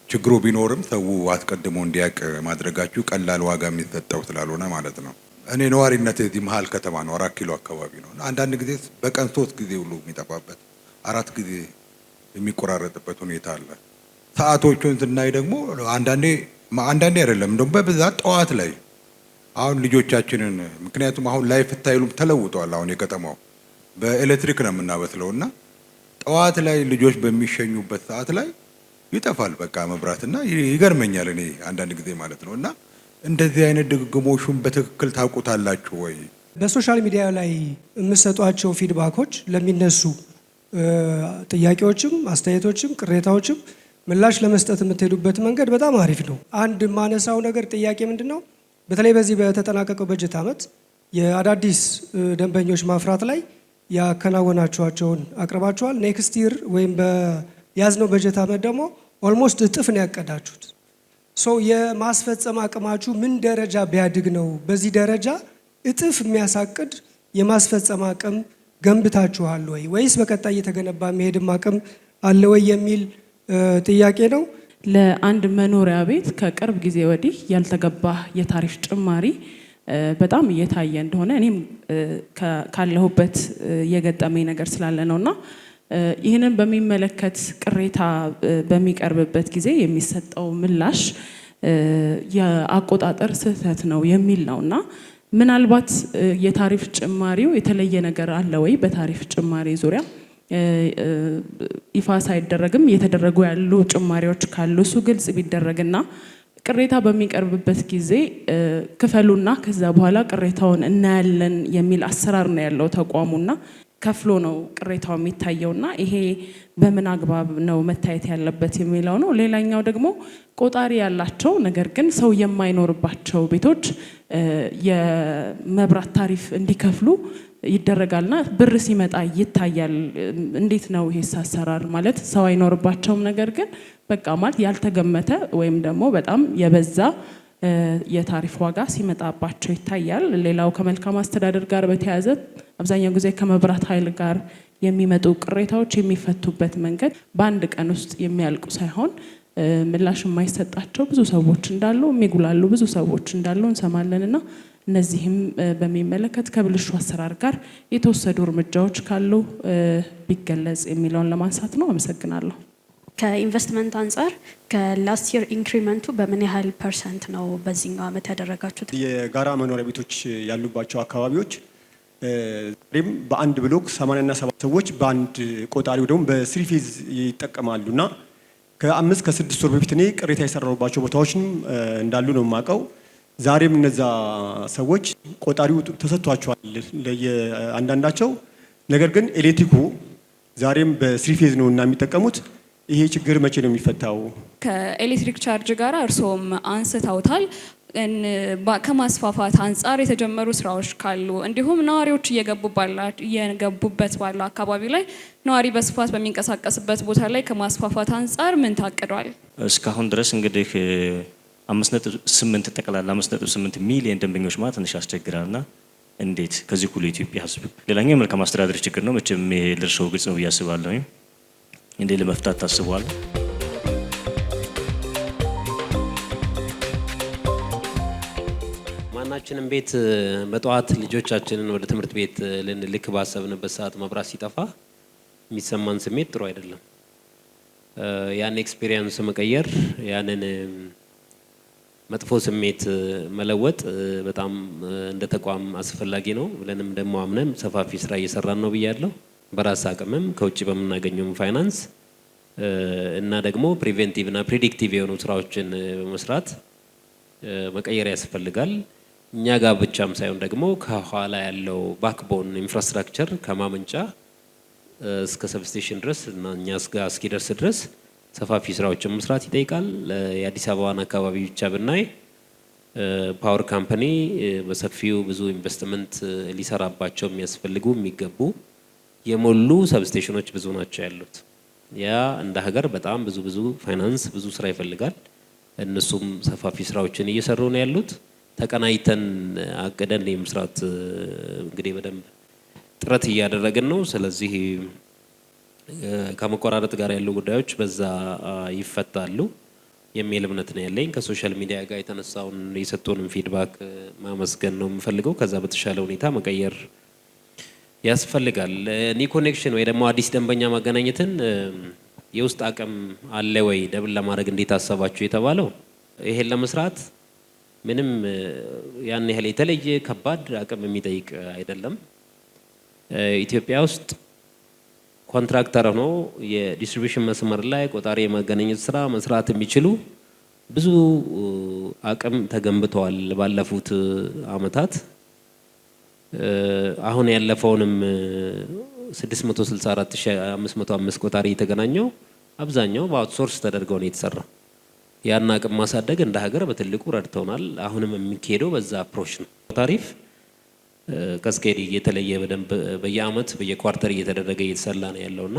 ችግሩ ቢኖርም ሰው አስቀድሞ እንዲያውቅ ማድረጋችሁ ቀላል ዋጋ የሚሰጠው ስላልሆነ ማለት ነው። እኔ ነዋሪነት እዚህ መሀል ከተማ ነው፣ 4 ኪሎ አካባቢ ነው። አንዳንድ ጊዜ በቀን 3 ጊዜ ሁሉ የሚጠፋበት 4 ጊዜ የሚቆራረጥበት ሁኔታ አለ። ሰዓቶቹን ስናይ ደግሞ አንዳንዴ አይደለም እንደውም በብዛት ጠዋት ላይ አሁን ልጆቻችንን ምክንያቱም አሁን ላይፍ ስታይሉም ተለውጧል። አሁን የከተማው በኤሌክትሪክ ነው የምናበስለውና ጠዋት ላይ ልጆች በሚሸኙበት ሰዓት ላይ ይጠፋል በቃ መብራትና ይገርመኛል እኔ አንዳንድ ጊዜ ማለት ነውና እንደዚህ አይነት ድግግሞሹን በትክክል ታውቁታላችሁ ወይ? በሶሻል ሚዲያ ላይ የምትሰጧቸው ፊድባኮች ለሚነሱ ጥያቄዎችም አስተያየቶችም ቅሬታዎችም ምላሽ ለመስጠት የምትሄዱበት መንገድ በጣም አሪፍ ነው። አንድ ማነሳው ነገር ጥያቄ ምንድነው፣ በተለይ በዚህ በተጠናቀቀው በጀት ዓመት የአዳዲስ ደንበኞች ማፍራት ላይ ያከናወናችኋቸውን አቅርባችኋል። ኔክስት ይር ወይም በያዝነው በጀት ዓመት ደግሞ ኦልሞስት እጥፍ ነው ያቀዳችሁት። የማስፈጸም አቅማችሁ ምን ደረጃ ቢያድግ ነው በዚህ ደረጃ እጥፍ የሚያሳቅድ የማስፈጸም አቅም ገንብታችኋል ወይ ወይስ በቀጣይ እየተገነባ መሄድም አቅም አለ ወይ የሚል ጥያቄ ነው። ለአንድ መኖሪያ ቤት ከቅርብ ጊዜ ወዲህ ያልተገባ የታሪፍ ጭማሪ በጣም እየታየ እንደሆነ እኔም ካለሁበት የገጠመኝ ነገር ስላለ ነውና ይህንን በሚመለከት ቅሬታ በሚቀርብበት ጊዜ የሚሰጠው ምላሽ የአቆጣጠር ስህተት ነው የሚል ነውና ምናልባት የታሪፍ ጭማሪው የተለየ ነገር አለ ወይ? በታሪፍ ጭማሪ ዙሪያ ይፋ ሳይደረግም እየተደረጉ ያሉ ጭማሪዎች ካሉ እሱ ግልጽ ቢደረግና ቅሬታ በሚቀርብበት ጊዜ ክፈሉና ከዛ በኋላ ቅሬታውን እናያለን የሚል አሰራር ነው ያለው ተቋሙና ከፍሎ ነው ቅሬታው የሚታየውና ይሄ በምን አግባብ ነው መታየት ያለበት የሚለው ነው። ሌላኛው ደግሞ ቆጣሪ ያላቸው ነገር ግን ሰው የማይኖርባቸው ቤቶች የመብራት ታሪፍ እንዲከፍሉ ይደረጋልና ብር ሲመጣ ይታያል። እንዴት ነው ይሄ አሰራር? ማለት ሰው አይኖርባቸውም ነገር ግን በቃ ማለት ያልተገመተ ወይም ደግሞ በጣም የበዛ የታሪፍ ዋጋ ሲመጣባቸው ይታያል። ሌላው ከመልካም አስተዳደር ጋር በተያያዘ አብዛኛው ጊዜ ከመብራት ኃይል ጋር የሚመጡ ቅሬታዎች የሚፈቱበት መንገድ በአንድ ቀን ውስጥ የሚያልቁ ሳይሆን ምላሽ የማይሰጣቸው ብዙ ሰዎች እንዳሉ የሚጉላሉ ብዙ ሰዎች እንዳሉ እንሰማለንና እነዚህም በሚመለከት ከብልሹ አሰራር ጋር የተወሰዱ እርምጃዎች ካሉ ቢገለጽ የሚለውን ለማንሳት ነው። አመሰግናለሁ። ከኢንቨስትመንት አንጻር ከላስት ይር ኢንክሪመንቱ በምን ያህል ፐርሰንት ነው በዚህኛው ዓመት ያደረጋችሁት? የጋራ መኖሪያ ቤቶች ያሉባቸው አካባቢዎች ሪም በአንድ ብሎክ 80 እና 70 ሰዎች በአንድ ቆጣሪው ደግሞ በስሪ ፌዝ ይጠቀማሉና ከ5 ከ6 ወር በፊት እኔ ቅሬታ የሰራሁባቸው ቦታዎችም እንዳሉ ነው የማውቀው። ዛሬም እነዛ ሰዎች ቆጣሪው ተሰጥቷቸዋል ለአንዳንዳቸው። ነገር ግን ኤሌክትሪኩ ዛሬም በስሪ ፌዝ ነው እና የሚጠቀሙት። ይሄ ችግር መቼ ነው የሚፈታው? ከኤሌክትሪክ ቻርጅ ጋር እርስዎም አንስተውታል። ከማስፋፋት አንጻር የተጀመሩ ስራዎች ካሉ እንዲሁም ነዋሪዎች እየገቡበት ባለው አካባቢ ላይ ነዋሪ በስፋት በሚንቀሳቀስበት ቦታ ላይ ከማስፋፋት አንጻር ምን ታቅዷል? እስካሁን ድረስ እንግዲህ 5.8 ጠቅላላ 5.8 ሚሊዮን ደንበኞች ማለት ትንሽ ያስቸግራልና እንዴት ከዚህ ሁሉ የኢትዮጵያ ሕዝብ ሌላኛው የመልካም አስተዳደር ችግር ነው። መቼም ይሄ ለእርስዎ ግልጽ ነው ብዬ አስባለሁ። እንዴት ለመፍታት ታስቧል? ማናችንም ቤት በጠዋት ልጆቻችንን ወደ ትምህርት ቤት ልንልክ ባሰብንበት ሰዓት መብራት ሲጠፋ የሚሰማን ስሜት ጥሩ አይደለም። ያን ኤክስፒሪየንስ መቀየር፣ ያንን መጥፎ ስሜት መለወጥ በጣም እንደ ተቋም አስፈላጊ ነው ብለንም ደግሞ አምነን ሰፋፊ ስራ እየሰራን ነው ብያለሁ። በራስ አቅምም ከውጭ በምናገኘው ፋይናንስ እና ደግሞ ፕሪቬንቲቭ እና ፕሪዲክቲቭ የሆኑ ስራዎችን በመስራት መቀየር ያስፈልጋል። እኛ ጋር ብቻም ሳይሆን ደግሞ ከኋላ ያለው ባክቦን ኢንፍራስትራክቸር ከማመንጫ እስከ ሰብስቴሽን ድረስ እና እኛ እስኪደርስ ድረስ ሰፋፊ ስራዎችን መስራት ይጠይቃል። የአዲስ አበባን አካባቢ ብቻ ብናይ ፓወር ካምፓኒ በሰፊው ብዙ ኢንቨስትመንት ሊሰራባቸው የሚያስፈልጉ የሚገቡ የሞሉ ሰብስቴሽኖች ብዙ ናቸው ያሉት። ያ እንደ ሀገር በጣም ብዙ ፋይናንስ ብዙ ስራ ይፈልጋል። እነሱም ሰፋፊ ስራዎችን እየሰሩ ነው ያሉት። ተቀናይተን አቅደን የመስራት እንግዲህ በደንብ ጥረት እያደረግን ነው። ስለዚህ ከመቆራረጥ ጋር ያሉ ጉዳዮች በዛ ይፈታሉ የሚል እምነት ነው ያለኝ። ከሶሻል ሚዲያ ጋር የተነሳውን የሰጡንም ፊድባክ ማመስገን ነው የምፈልገው። ከዛ በተሻለ ሁኔታ መቀየር ያስፈልጋል። ኒ ኮኔክሽን ወይ ደግሞ አዲስ ደንበኛ ማገናኘትን የውስጥ አቅም አለ ወይ ደብል ለማድረግ እንዴት አሰባችሁ የተባለው ይሄን ለመስራት ምንም ያን ያህል የተለየ ከባድ አቅም የሚጠይቅ አይደለም። ኢትዮጵያ ውስጥ ኮንትራክተር ሆኖ የዲስትሪቢዩሽን መስመር ላይ ቆጣሪ የማገናኘት ስራ መስራት የሚችሉ ብዙ አቅም ተገንብተዋል ባለፉት አመታት። አሁን ያለፈውንም 664505 ቆጣሪ የተገናኘው አብዛኛው በአውትሶርስ ተደርገው ነው የተሰራው። ያን አቅም ማሳደግ እንደ ሀገር በትልቁ ረድተውናል። አሁንም የሚካሄደው በዛ አፕሮች ነው። ታሪፍ ከስኬድ የተለየ በደንብ በየአመት በየኳርተር እየተደረገ እየተሰላ ነው ያለውና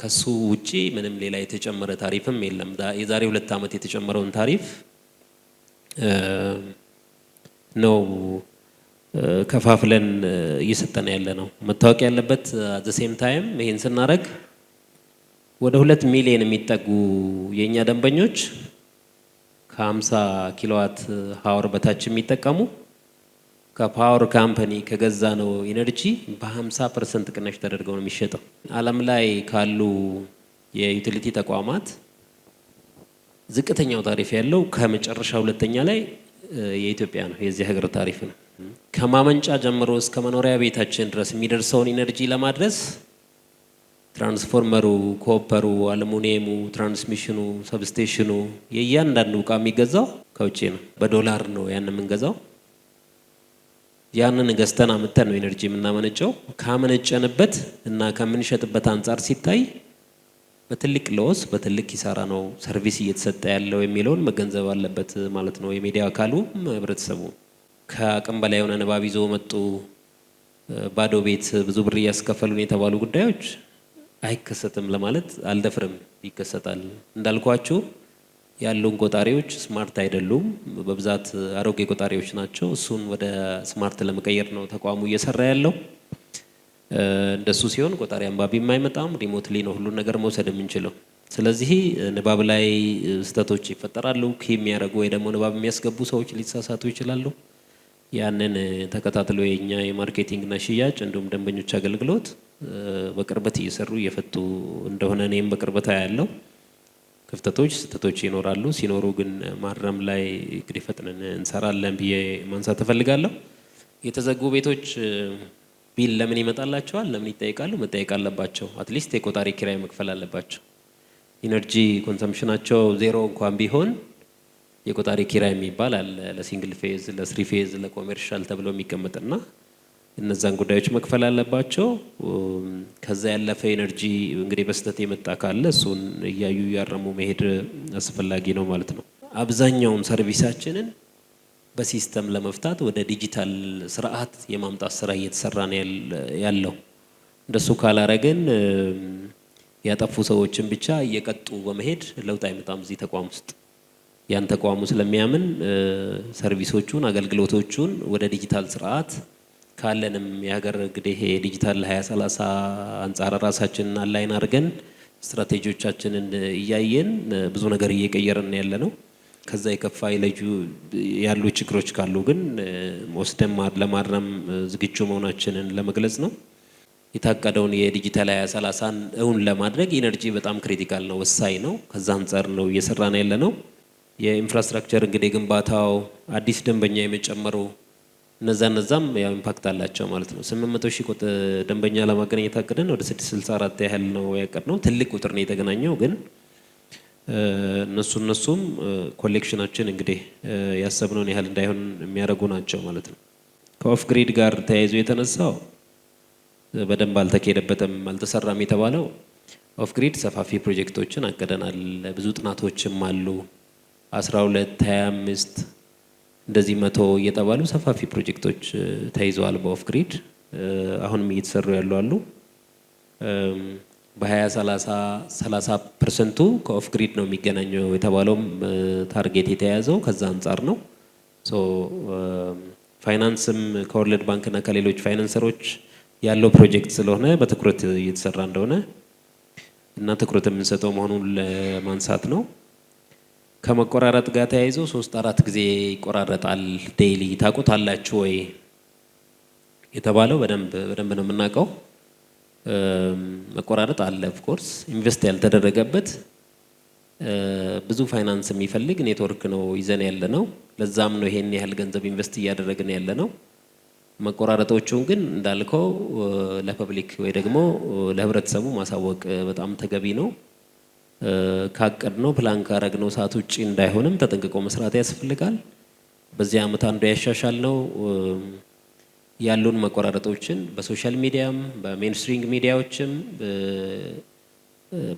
ከሱ ውጪ ምንም ሌላ የተጨመረ ታሪፍም የለም። የዛሬ 2 አመት የተጨመረውን ታሪፍ ነው ከፋፍለን እየሰጠን ያለ ነው። መታወቅ ያለበት አት ዘ ሴም ታይም ይሄን ስናደርግ ወደ 2 ሚሊዮን የሚጠጉ የኛ ደንበኞች ከ50 ኪሎዋት ሃወር በታች የሚጠቀሙ ከፓወር ካምፓኒ ከገዛ ነው ኢነርጂ በ50% ቅናሽ ተደርገው ነው የሚሸጠው። ዓለም ላይ ካሉ የዩቲሊቲ ተቋማት ዝቅተኛው ታሪፍ ያለው ከመጨረሻ ሁለተኛ ላይ የኢትዮጵያ ነው፣ የዚህ ሀገር ታሪፍ ነው። ከማመንጫ ጀምሮ እስከ መኖሪያ ቤታችን ድረስ የሚደርሰውን ኢነርጂ ለማድረስ ትራንስፎርመሩ፣ ኮፐሩ፣ አሉሚኒየሙ፣ ትራንስሚሽኑ፣ ሰብስቴሽኑ የእያንዳንዱ እቃ የሚገዛው ከውጭ ነው። በዶላር ነው ያን የምንገዛው። ያንን ገዝተን አምጥተን ነው ኢነርጂ የምናመነጨው። ካመነጨንበት እና ከምንሸጥበት አንጻር ሲታይ በትልቅ ሎስ በትልቅ ኪሳራ ነው ሰርቪስ እየተሰጠ ያለው የሚለውን መገንዘብ አለበት ማለት ነው። የሚዲያ አካሉ ህብረተሰቡ ከአቅም በላይ የሆነ ንባብ ይዞ መጡ፣ ባዶ ቤት ብዙ ብር እያስከፈሉን የተባሉ ጉዳዮች አይከሰትም ለማለት አልደፍርም። ይከሰታል። እንዳልኳችሁ ያሉን ቆጣሪዎች ስማርት አይደሉም፣ በብዛት አሮጌ ቆጣሪዎች ናቸው። እሱን ወደ ስማርት ለመቀየር ነው ተቋሙ እየሰራ ያለው። እንደሱ ሲሆን ቆጣሪ አንባቢም አይመጣም፣ ሪሞትሊ ነው ሁሉን ነገር መውሰድ የምንችለው። ስለዚህ ንባብ ላይ ስህተቶች ይፈጠራሉ። ኪ የሚያደርጉ ወይ ደግሞ ንባብ የሚያስገቡ ሰዎች ሊሳሳቱ ይችላሉ። ያንን ተከታትሎ የኛ የማርኬቲንግና ሽያጭ እንዲሁም ደንበኞች አገልግሎት በቅርበት እየሰሩ እየፈቱ እንደሆነ እኔም በቅርበት ያለው ክፍተቶች ስህተቶች ይኖራሉ። ሲኖሩ ግን ማረም ላይ እንግዲህ ፈጥነን እንሰራለን ብዬ ማንሳት እፈልጋለሁ። የተዘጉ ቤቶች ቢል ለምን ይመጣላቸዋል? ለምን ይጠይቃሉ? መጠየቅ አለባቸው። አትሊስት የቆጣሪ ኪራይ መክፈል አለባቸው። ኢነርጂ ኮንሰምፕሽናቸው ዜሮ እንኳን ቢሆን የቆጣሪ ኪራይ የሚባል አለ። ለሲንግል ፌዝ፣ ለስሪ ፌዝ፣ ለኮሜርሻል ተብሎ የሚቀመጥና እነዛን ጉዳዮች መክፈል አለባቸው። ከዛ ያለፈ ኢነርጂ እንግዲህ በስተት የመጣ ካለ እሱን እያዩ ያረሙ መሄድ አስፈላጊ ነው ማለት ነው። አብዛኛውን ሰርቪሳችንን በሲስተም ለመፍታት ወደ ዲጂታል ስርዓት የማምጣት ስራ እየተሰራ ነው ያለው። እንደሱ ካላረግን ያጠፉ ሰዎችን ብቻ እየቀጡ በመሄድ ለውጥ አይመጣም እዚህ ተቋም ውስጥ። ያን ተቋሙ ስለሚያምን ሰርቪሶቹን አገልግሎቶቹን ወደ ዲጂታል ስርዓት ካለንም የሀገር እንግዲህ ዲጂታል 2030 አንጻር ራሳችንን አላይን አድርገን ስትራቴጂዎቻችንን እያየን ብዙ ነገር እየቀየርን ያለ ነው። ከዛ የከፋ ያሉ ችግሮች ካሉ ግን ወስደን ለማረም ዝግጁ መሆናችንን ለመግለጽ ነው። የታቀደውን የዲጂታል 2030ን እውን ለማድረግ ኢነርጂ በጣም ክሪቲካል ነው፣ ወሳኝ ነው። ከዛ አንጻር ነው እየሰራን ያለ ነው። የኢንፍራስትራክቸር እንግዲህ ግንባታው አዲስ ደንበኛ የመጨመሩ እነዛም ያው ኢምፓክት አላቸው ማለት ነው። 800,000 ደንበኛ ለማገናኘት አቅደን ወደ 664 ያህል ነው ያቀድነው። ትልቅ ቁጥር ነው የተገናኘው። ግን እነሱም ኮሌክሽናችን እንግዲህ ያሰብነውን ያህል እንዳይሆን የሚያደርጉ ናቸው ማለት ነው። ከኦፍ ግሪድ ጋር ተያይዞ የተነሳው በደንብ አልተካሄደበትም፣ አልተሰራም የተባለው ኦፍ ግሪድ ሰፋፊ ፕሮጀክቶችን አቅደናል። ብዙ ጥናቶችም አሉ። 12፣ 25 እንደዚህ 100 እየተባሉ ሰፋፊ ፕሮጀክቶች ተይዘዋል በኦፍ ግሪድ። አሁንም እየተሰሩ ያሉ አሉ። በ2030 30% ከኦፍ ግሪድ ነው የሚገናኘው የተባለውም ታርጌት የተያዘው ከዛ አንጻር ነው። ፋይናንስም ከወርልድ ባንክና ከሌሎች ፋይናንሰሮች ያለው ፕሮጀክት ስለሆነ በትኩረት እየተሰራ እንደሆነ እና ትኩረት የምንሰጠው መሆኑን ለማንሳት ነው። ከመቆራረጥ ጋር ተያይዞ 3-4 ጊዜ ይቆራረጣል ዴይሊ። ታውቁታላችሁ ወይ የተባለው በደንብ ነው የምናውቀው። መቆራረጥ አለ። ኦፍ ኮርስ ኢንቨስት ያልተደረገበት ብዙ ፋይናንስ የሚፈልግ ኔትወርክ ነው ይዘን ያለ ነው። ለዛም ነው ይሄን ያህል ገንዘብ ኢንቨስት እያደረግን ያለ ነው። መቆራረጦቹን ግን እንዳልከው ለፐብሊክ ወይ ደግሞ ለህብረተሰቡ ማሳወቅ በጣም ተገቢ ነው። ካቀድነው ፕላን ካረግነው ሰዓት ውጪ እንዳይሆንም ተጠንቅቆ መስራት ያስፈልጋል። በዚህ አመት አንዱ ያሻሻልነው ያሉን መቆራረጦችን በሶሻል ሚዲያም በሜንስትሪም ሚዲያዎችም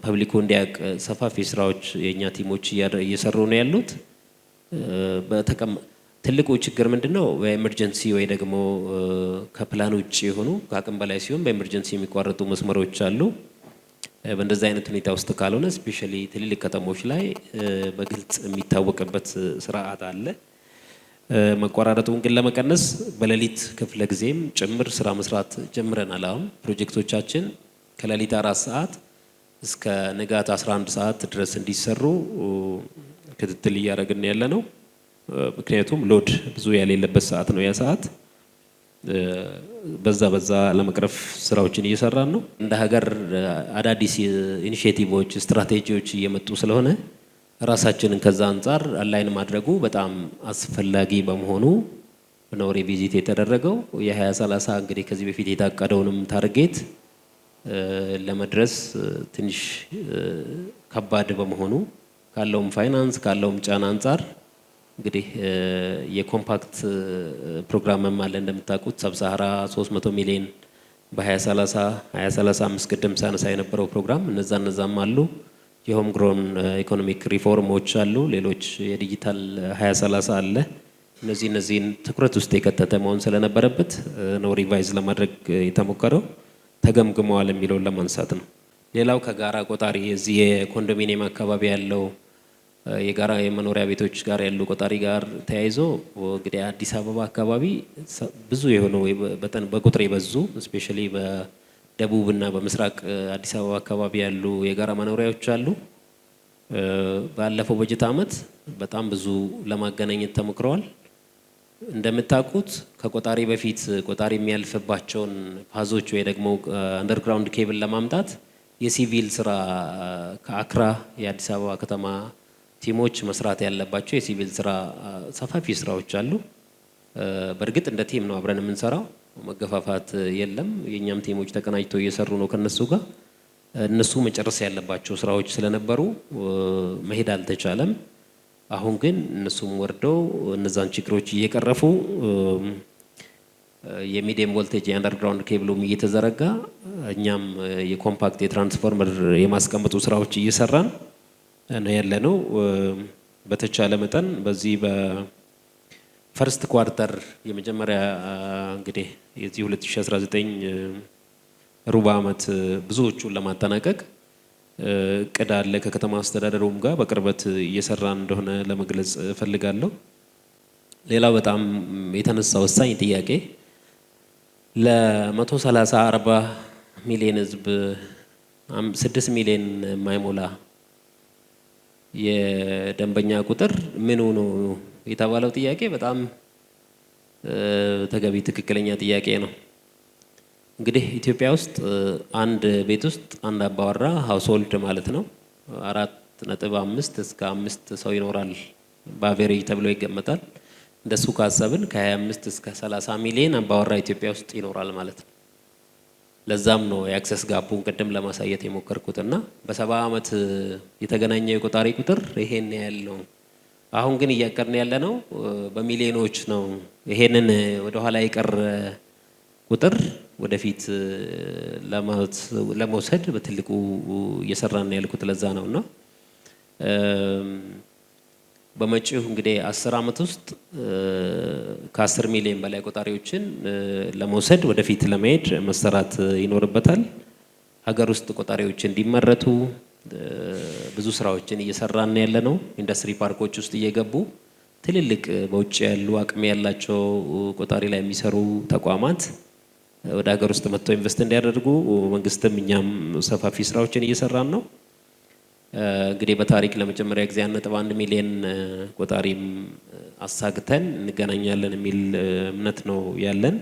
ፐብሊኩ እንዲያውቅ ሰፋፊ ስራዎች የኛ ቲሞች እየሰሩ ነው ያሉት። ትልቁ ችግር ምንድነው? በኤመርጀንሲ ወይ ደግሞ ከፕላን ውጭ የሆኑ ከአቅም በላይ ሲሆን በኤመርጀንሲ የሚቋረጡ መስመሮች አሉ። በእንደዚህ አይነት ሁኔታ ውስጥ ካልሆነ ስፔሻሊ ትልልቅ ከተሞች ላይ በግልጽ የሚታወቅበት ስርዓት አለ። መቋራረጡን ግን ለመቀነስ በሌሊት ክፍለ ጊዜም ጭምር ስራ መስራት ጀምረናል። አሁን ፕሮጀክቶቻችን ከሌሊት 4 ሰዓት እስከ ንጋት 11 ሰዓት ድረስ እንዲሰሩ ክትትል እያደረግን ያለ ነው። ምክንያቱም ሎድ ብዙ ያሌለበት ሰዓት ነው ያ ሰዓት። በዛ ለመቅረፍ ስራዎችን እየሰራን ነው። እንደ ሀገር አዳዲስ ኢኒሼቲቮች፣ ስትራቴጂዎች እየመጡ ስለሆነ ራሳችንን ከዛ አንጻር አላይን ማድረጉ በጣም አስፈላጊ በመሆኑ ነው ሪቪዚት የተደረገው። የ2030 እንግዲህ ከዚህ በፊት የታቀደውንም ታርጌት ለመድረስ ትንሽ ከባድ በመሆኑ ካለውም ፋይናንስ ካለውም ጫና አንጻር እንግዲህ የኮምፓክት ፕሮግራምም አለ እንደምታውቁት ሰብሳሃራ 300 ሚሊዮን በ2030 2035 ቅድም ሳነሳ የነበረው ፕሮግራም እነዛም አሉ። የሆም ግሮን ኢኮኖሚክ ሪፎርሞች አሉ። ሌሎች የዲጂታል 2030 አለ። እነዚህን ትኩረት ውስጥ የከተተ መሆን ስለነበረበት ነው ሪቫይዝ ለማድረግ የተሞከረው። ተገምግመዋል የሚለውን ለማንሳት ነው። ሌላው ከጋራ ቆጣሪ እዚህ የኮንዶሚኒየም አካባቢ ያለው የጋራ የመኖሪያ ቤቶች ጋር ያሉ ቆጣሪ ጋር ተያይዞ እንግዲህ አዲስ አበባ አካባቢ ብዙ የሆኑ በቁጥር የበዙ ስፔሻሊ በደቡብና በምስራቅ አዲስ አበባ አካባቢ ያሉ የጋራ መኖሪያዎች አሉ። ባለፈው በጀት ዓመት በጣም ብዙ ለማገናኘት ተሞክረዋል። እንደምታውቁት ከቆጣሪ በፊት ቆጣሪ የሚያልፍባቸውን ፓዞች ወይ ደግሞ አንደርግራውንድ ኬብል ለማምጣት የሲቪል ስራ ከአክራ የአዲስ አበባ ከተማ ቲሞች መስራት ያለባቸው የሲቪል ስራ ሰፋፊ ስራዎች አሉ። በእርግጥ እንደ ቲም ነው አብረን የምንሰራው፣ መገፋፋት የለም። የኛም ቲሞች ተቀናጅተው እየሰሩ ነው ከነሱ ጋር። እነሱ መጨረስ ያለባቸው ስራዎች ስለነበሩ መሄድ አልተቻለም። አሁን ግን እነሱም ወርደው እነዛን ችግሮች እየቀረፉ የሚዲየም ቮልቴጅ የአንደርግራውንድ ኬብሉም እየተዘረጋ እኛም የኮምፓክት የትራንስፎርመር የማስቀመጡ ስራዎች እየሰራን ነው ያለነው። በተቻለ መጠን በዚህ በፈርስት ኳርተር የመጀመሪያ እንግዲህ የዚህ 2019 ሩብ ዓመት ብዙዎቹን ለማጠናቀቅ እቅድ አለ። ከከተማ አስተዳደሩም ጋር በቅርበት እየሰራን እንደሆነ ለመግለጽ እፈልጋለሁ። ሌላው በጣም የተነሳ ወሳኝ ጥያቄ ለ130-40 ሚሊዮን ህዝብ 6 ሚሊዮን የማይሞላ የደንበኛ ቁጥር ምን ሆኖ የተባለው ጥያቄ በጣም ተገቢ ትክክለኛ ጥያቄ ነው። እንግዲህ ኢትዮጵያ ውስጥ አንድ ቤት ውስጥ አንድ አባወራ ሃውስሆልድ ማለት ነው 4.5 እስከ 5 ሰው ይኖራል በአቬሬጅ ተብሎ ይገመታል። እንደሱ ካሰብን ከ25 እስከ 30 ሚሊዮን አባወራ ኢትዮጵያ ውስጥ ይኖራል ማለት ነው። ለዛም ነው የአክሰስ ጋፑን ቅድም ለማሳየት የሞከርኩትና በ70 ዓመት የተገናኘው የቆጣሪ ቁጥር ይሄን ያለው። አሁን ግን እያቀርን ያለ ነው በሚሊዮኖች ነው። ይሄንን ወደ ኋላ የቀረ ቁጥር ወደፊት ለመውሰድ በትልቁ እየሰራን ያልኩት ለዛ ነውና በመጪው እንግዲህ 10 ዓመት ውስጥ ከ10 ሚሊዮን በላይ ቆጣሪዎችን ለመውሰድ ወደፊት ለመሄድ መሰራት ይኖርበታል። ሀገር ውስጥ ቆጣሪዎች እንዲመረቱ ብዙ ስራዎችን እየሰራን ያለ ነው። ኢንዱስትሪ ፓርኮች ውስጥ እየገቡ ትልልቅ በውጭ ያሉ አቅም ያላቸው ቆጣሪ ላይ የሚሰሩ ተቋማት ወደ ሀገር ውስጥ መጥተው ኢንቨስት እንዲያደርጉ መንግስትም እኛም ሰፋፊ ስራዎችን እየሰራን ነው። እንግዲህ በታሪክ ለመጀመሪያ ጊዜ 1.1 ሚሊዮን ቆጣሪም አሳግተን እንገናኛለን የሚል እምነት ነው ያለን።